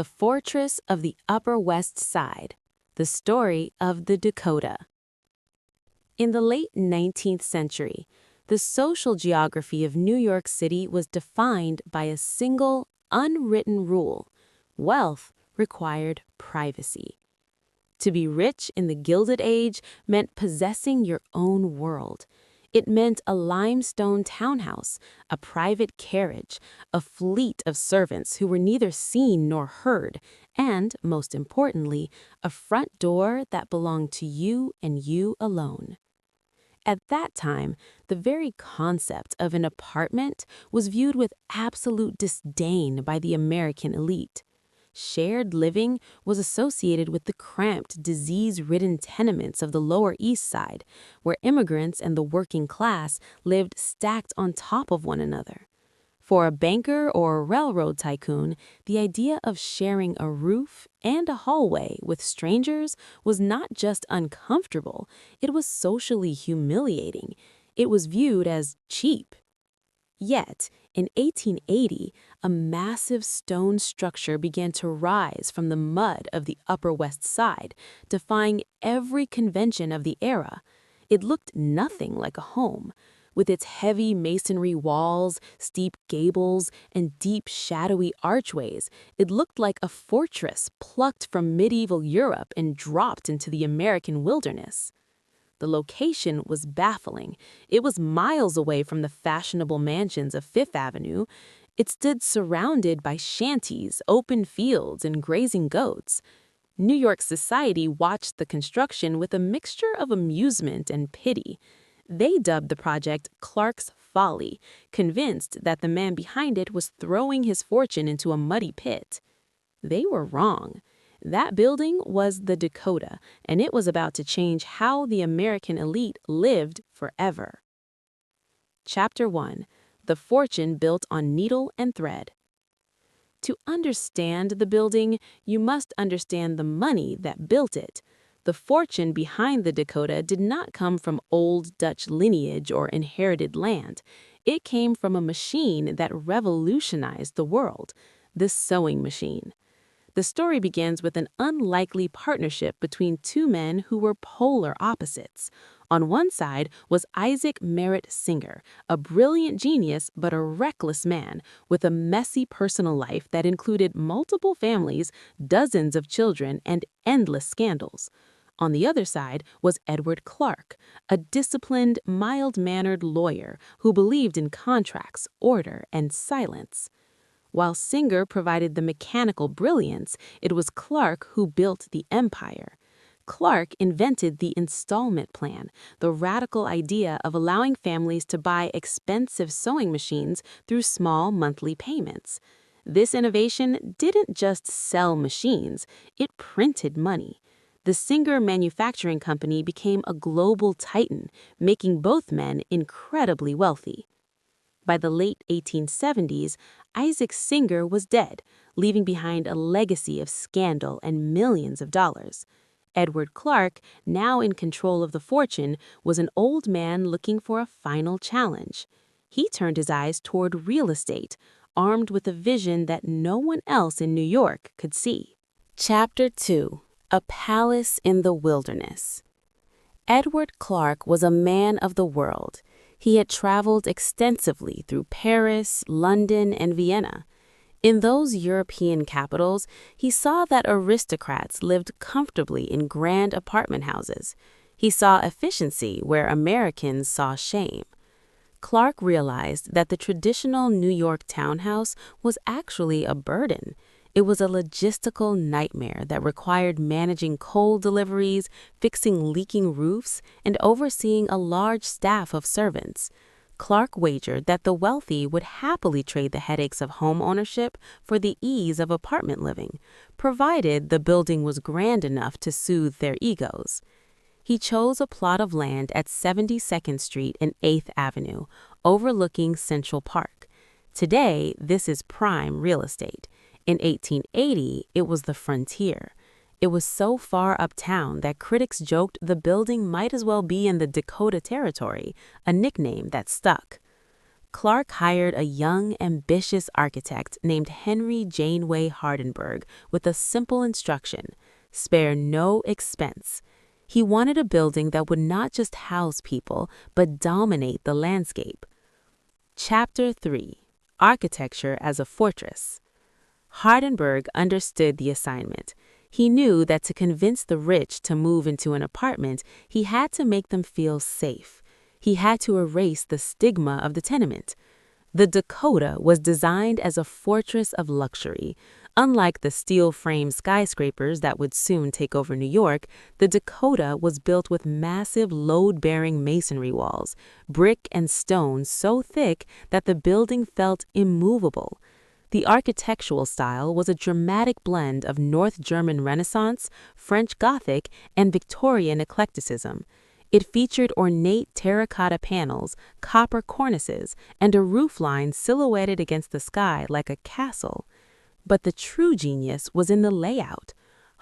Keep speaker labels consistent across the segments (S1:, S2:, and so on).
S1: The Fortress of the Upper West Side, the story of the Dakota. In the late 19th century, the social geography of New York City was defined by a single, unwritten rule: wealth required privacy. To be rich in the Gilded Age meant possessing your own world. It meant a limestone townhouse, a private carriage, a fleet of servants who were neither seen nor heard, and, most importantly, a front door that belonged to you and you alone. At that time, the very concept of an apartment was viewed with absolute disdain by the American elite. Shared living was associated with the cramped, disease-ridden tenements of the Lower East Side, where immigrants and the working class lived stacked on top of one another. For a banker or a railroad tycoon, the idea of sharing a roof and a hallway with strangers was not just uncomfortable, it was socially humiliating. It was viewed as cheap. Yet, in 1880, a massive stone structure began to rise from the mud of the Upper West Side, defying every convention of the era. It looked nothing like a home. With its heavy masonry walls, steep gables, and deep shadowy archways, it looked like a fortress plucked from medieval Europe and dropped into the American wilderness. The location was baffling. It was miles away from the fashionable mansions of Fifth Avenue. It stood surrounded by shanties, open fields, and grazing goats. New York society watched the construction with a mixture of amusement and pity. They dubbed the project Clark's Folly, convinced that the man behind it was throwing his fortune into a muddy pit. They were wrong. That building was the Dakota, and it was about to change how the American elite lived forever. Chapter 1. The Fortune Built on Needle and Thread. To understand the building, you must understand the money that built it. The fortune behind the Dakota did not come from old Dutch lineage or inherited land. It came from a machine that revolutionized the world, the sewing machine. The story begins with an unlikely partnership between two men who were polar opposites. On one side was Isaac Merritt Singer, a brilliant genius but a reckless man, with a messy personal life that included multiple families, dozens of children, and endless scandals. On the other side was Edward Clark, a disciplined, mild-mannered lawyer who believed in contracts, order, and silence. While Singer provided the mechanical brilliance, it was Clark who built the empire. Clark invented the installment plan, the radical idea of allowing families to buy expensive sewing machines through small monthly payments. This innovation didn't just sell machines, it printed money. The Singer Manufacturing Company became a global titan, making both men incredibly wealthy. By the late 1870s, Isaac Singer was dead, leaving behind a legacy of scandal and millions of dollars. Edward Clark, now in control of the fortune, was an old man looking for a final challenge. He turned his eyes toward real estate, armed with a vision that no one else in New York could see. Chapter 2. A Palace in the Wilderness. Edward Clark was a man of the world. He had traveled extensively through Paris, London, and Vienna. In those European capitals, he saw that aristocrats lived comfortably in grand apartment houses. He saw efficiency where Americans saw shame. Clark realized that the traditional New York townhouse was actually a burden. It was a logistical nightmare that required managing coal deliveries, fixing leaking roofs, and overseeing a large staff of servants. Clark wagered that the wealthy would happily trade the headaches of home ownership for the ease of apartment living, provided the building was grand enough to soothe their egos. He chose a plot of land at 72nd Street and 8th Avenue, overlooking Central Park. Today, this is prime real estate. In 1880, it was the frontier. It was so far uptown that critics joked the building might as well be in the Dakota Territory, a nickname that stuck. Clark hired a young, ambitious architect named Henry Janeway Hardenberg with a simple instruction: spare no expense. He wanted a building that would not just house people, but dominate the landscape. Chapter 3: Architecture as a Fortress. Hardenberg understood the assignment. He knew that to convince the rich to move into an apartment, he had to make them feel safe. He had to erase the stigma of the tenement. The Dakota was designed as a fortress of luxury. Unlike the steel-frame skyscrapers that would soon take over New York, the Dakota was built with massive load-bearing masonry walls, brick and stone so thick that the building felt immovable. The architectural style was a dramatic blend of North German Renaissance, French Gothic, and Victorian eclecticism. It featured ornate terracotta panels, copper cornices, and a roofline silhouetted against the sky like a castle. But the true genius was in the layout.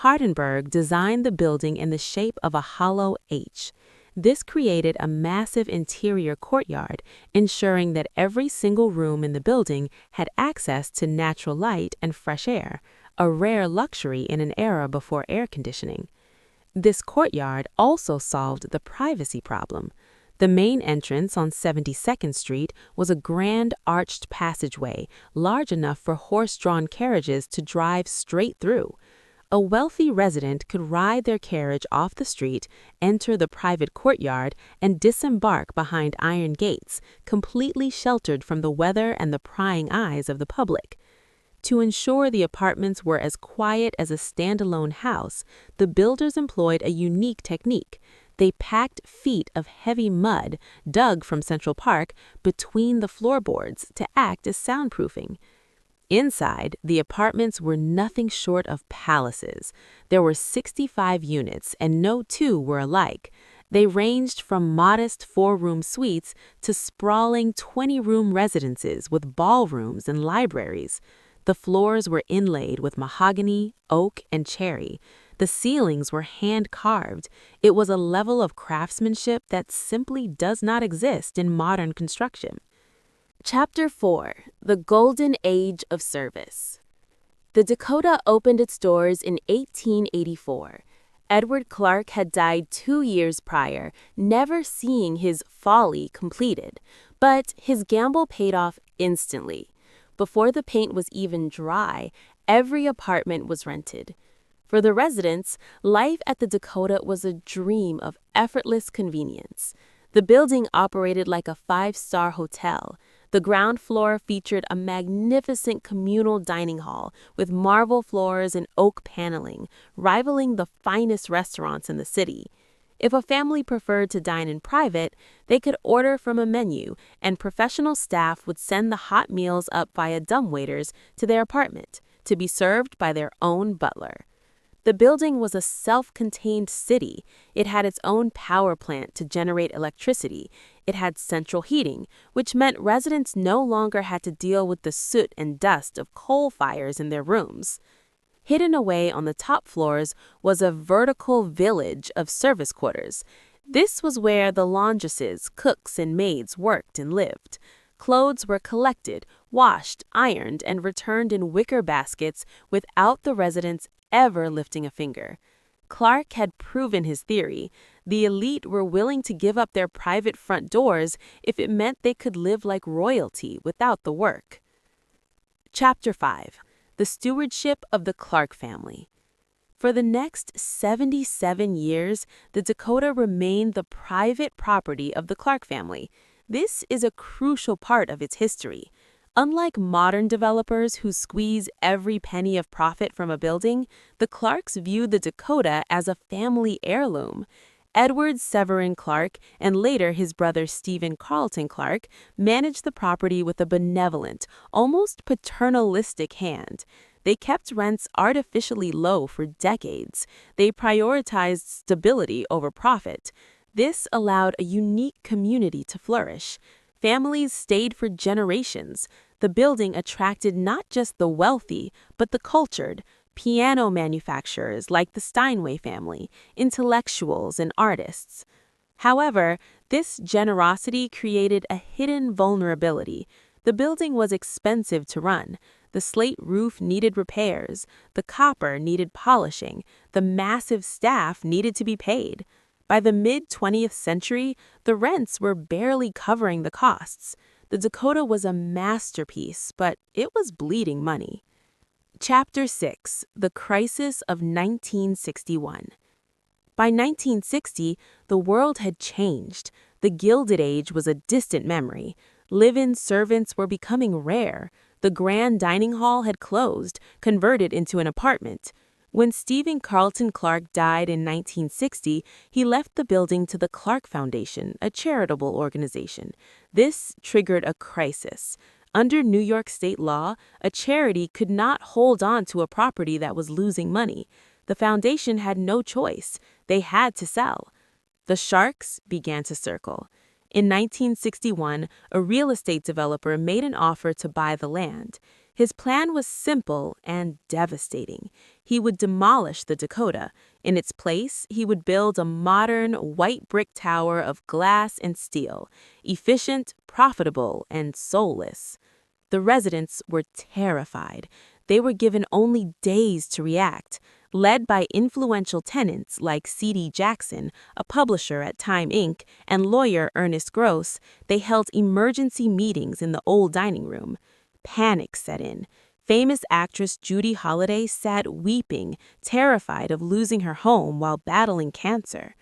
S1: Hardenberg designed the building in the shape of a hollow H. This created a massive interior courtyard, ensuring that every single room in the building had access to natural light and fresh air, a rare luxury in an era before air conditioning. This courtyard also solved the privacy problem. The main entrance on 72nd Street was a grand arched passageway, large enough for horse-drawn carriages to drive straight through. A wealthy resident could ride their carriage off the street, enter the private courtyard, and disembark behind iron gates, completely sheltered from the weather and the prying eyes of the public. To ensure the apartments were as quiet as a standalone house, the builders employed a unique technique. They packed feet of heavy mud, dug from Central Park, between the floorboards to act as soundproofing. Inside, the apartments were nothing short of palaces. There were 65 units, and no two were alike. They ranged from modest 4-room suites to sprawling 20-room residences with ballrooms and libraries. The floors were inlaid with mahogany, oak, and cherry. The ceilings were hand-carved. It was a level of craftsmanship that simply does not exist in modern construction. Chapter 4: The Golden Age of Service. The Dakota opened its doors in 1884. Edward Clark had died 2 years prior, never seeing his folly completed. But his gamble paid off instantly. Before the paint was even dry, every apartment was rented. For the residents, life at the Dakota was a dream of effortless convenience. The building operated like a 5-star hotel. The ground floor featured a magnificent communal dining hall with marble floors and oak paneling, rivaling the finest restaurants in the city. If a family preferred to dine in private, they could order from a menu, and professional staff would send the hot meals up via dumbwaiters to their apartment, to be served by their own butler. The building was a self-contained city. It had its own power plant to generate electricity. It had central heating, which meant residents no longer had to deal with the soot and dust of coal fires in their rooms. Hidden away on the top floors was a vertical village of service quarters. This was where the laundresses, cooks, and maids worked and lived. Clothes were collected, washed, ironed, and returned in wicker baskets without the residents ever lifting a finger. Clark had proven his theory. The elite were willing to give up their private front doors if it meant they could live like royalty without the work. Chapter 5: The Stewardship of the Clark Family. For the next 77 years, the Dakota remained the private property of the Clark family. This is a crucial part of its history. Unlike modern developers who squeeze every penny of profit from a building, the Clarks viewed the Dakota as a family heirloom. Edward Severin Clark, and later his brother Stephen Carleton Clark, managed the property with a benevolent, almost paternalistic hand. They kept rents artificially low for decades. They prioritized stability over profit. This allowed a unique community to flourish. Families stayed for generations. The building attracted not just the wealthy, but the cultured. Piano manufacturers like the Steinway family, intellectuals, and artists. However, This generosity created a hidden vulnerability. The building was expensive to run. The slate roof needed repairs. The copper needed polishing. The massive staff needed to be paid. By the mid-20th century, the rents were barely covering the costs. The Dakota was a masterpiece, but it was bleeding money. Chapter 6: The Crisis of 1961. By 1960, the world had changed. The Gilded Age was a distant memory. Live-in servants were becoming rare. The grand dining hall had closed, converted into an apartment. When Stephen Carlton Clark died in 1960, he left the building to the Clark Foundation, a charitable organization. This triggered a crisis. Under New York state law, a charity could not hold on to a property that was losing money. The foundation had no choice. They had to sell. The sharks began to circle. In 1961, a real estate developer made an offer to buy the land. His plan was simple and devastating. He would demolish the Dakota. In its place, he would build a modern, white brick tower of glass and steel, efficient, profitable, and soulless. The residents were terrified. They were given only days to react. Led by influential tenants like C.D. Jackson, a publisher at Time Inc., and lawyer Ernest Gross, they held emergency meetings in the old dining room. Panic set in. Famous actress Judy Holliday sat weeping, terrified of losing her home while battling cancer.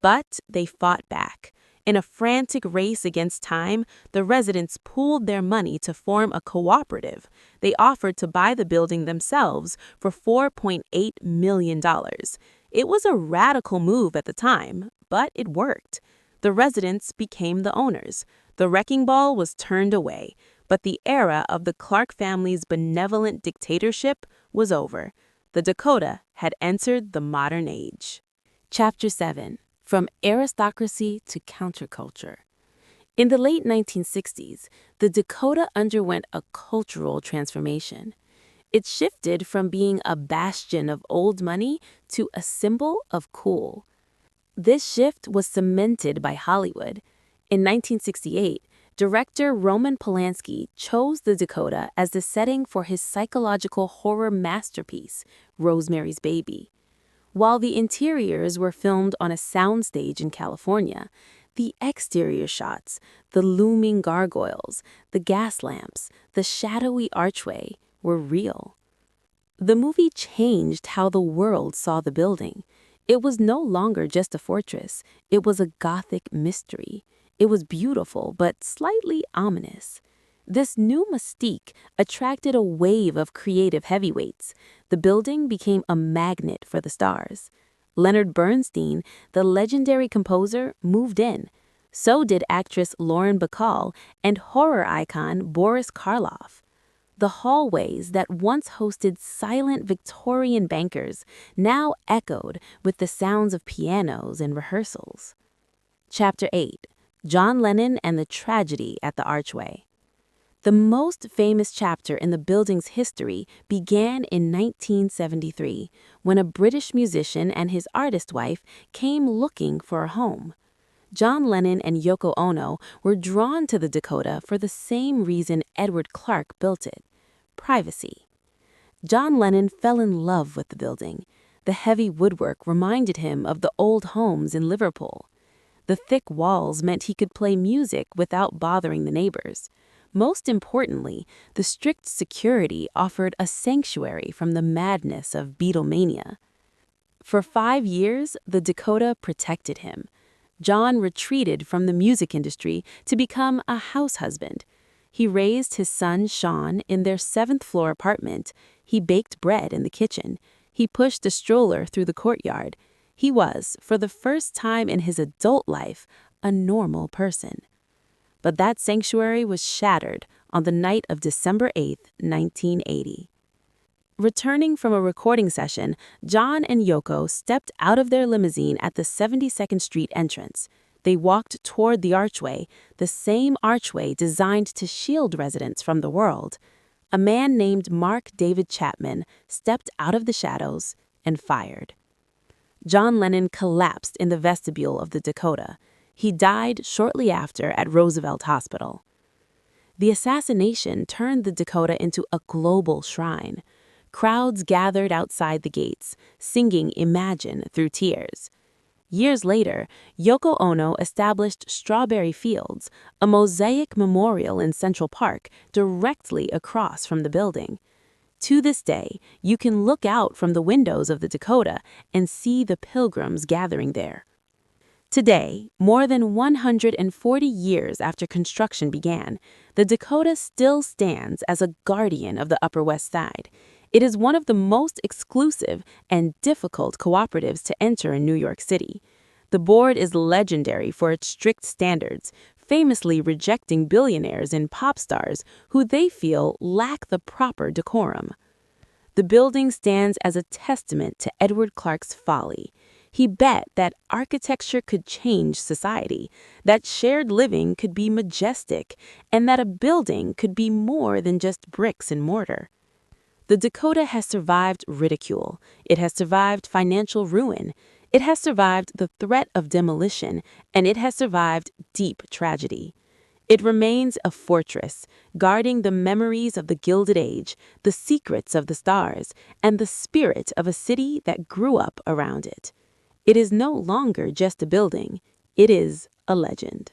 S1: But they fought back. In a frantic race against time, the residents pooled their money to form a cooperative. They offered to buy the building themselves for $4.8 million. It was a radical move at the time, but it worked. The residents became the owners. The wrecking ball was turned away, but the era of the Clark family's benevolent dictatorship was over. The Dakota had entered the modern age. Chapter 7: From Aristocracy to Counterculture. In the late 1960s, the Dakota underwent a cultural transformation. It shifted from being a bastion of old money to a symbol of cool. This shift was cemented by Hollywood. In 1968, director Roman Polanski chose the Dakota as the setting for his psychological horror masterpiece, Rosemary's Baby. While the interiors were filmed on a soundstage in California, the exterior shots, the looming gargoyles, the gas lamps, the shadowy archway were real. The movie changed how the world saw the building. It was no longer just a fortress. It was a Gothic mystery. It was beautiful, but slightly ominous. This new mystique attracted a wave of creative heavyweights. The building became a magnet for the stars. Leonard Bernstein, the legendary composer, moved in. So did actress Lauren Bacall and horror icon Boris Karloff. The hallways that once hosted silent Victorian bankers now echoed with the sounds of pianos and rehearsals. Chapter 8: John Lennon and the Tragedy at the Archway. The most famous chapter in the building's history began in 1973, when a British musician and his artist wife came looking for a home. John Lennon and Yoko Ono were drawn to the Dakota for the same reason Edward Clark built it: privacy. John Lennon fell in love with the building. The heavy woodwork reminded him of the old homes in Liverpool. The thick walls meant he could play music without bothering the neighbors. Most importantly, the strict security offered a sanctuary from the madness of Beatlemania. For 5 years, the Dakota protected him. John retreated from the music industry to become a house husband. He raised his son Sean in their 7th-floor apartment. He baked bread in the kitchen. He pushed a stroller through the courtyard. He was, for the first time in his adult life, a normal person. But that sanctuary was shattered on the night of December 8, 1980. Returning from a recording session, John and Yoko stepped out of their limousine at the 72nd Street entrance. They walked toward the archway, the same archway designed to shield residents from the world. A man named Mark David Chapman stepped out of the shadows and fired. John Lennon collapsed in the vestibule of the Dakota. He died shortly after at Roosevelt Hospital. The assassination turned the Dakota into a global shrine. Crowds gathered outside the gates, singing Imagine through tears. Years later, Yoko Ono established Strawberry Fields, a mosaic memorial in Central Park directly across from the building. To this day, you can look out from the windows of the Dakota and see the pilgrims gathering there. Today, more than 140 years after construction began, the Dakota still stands as a guardian of the Upper West Side. It is one of the most exclusive and difficult cooperatives to enter in New York City. The board is legendary for its strict standards, famously rejecting billionaires and pop stars who they feel lack the proper decorum. The building stands as a testament to Edward Clarke's folly. He bet that architecture could change society, that shared living could be majestic, and that a building could be more than just bricks and mortar. The Dakota has survived ridicule. It has survived financial ruin. It has survived the threat of demolition, and it has survived deep tragedy. It remains a fortress, guarding the memories of the Gilded Age, the secrets of the stars, and the spirit of a city that grew up around it. It is no longer just a building. It is a legend.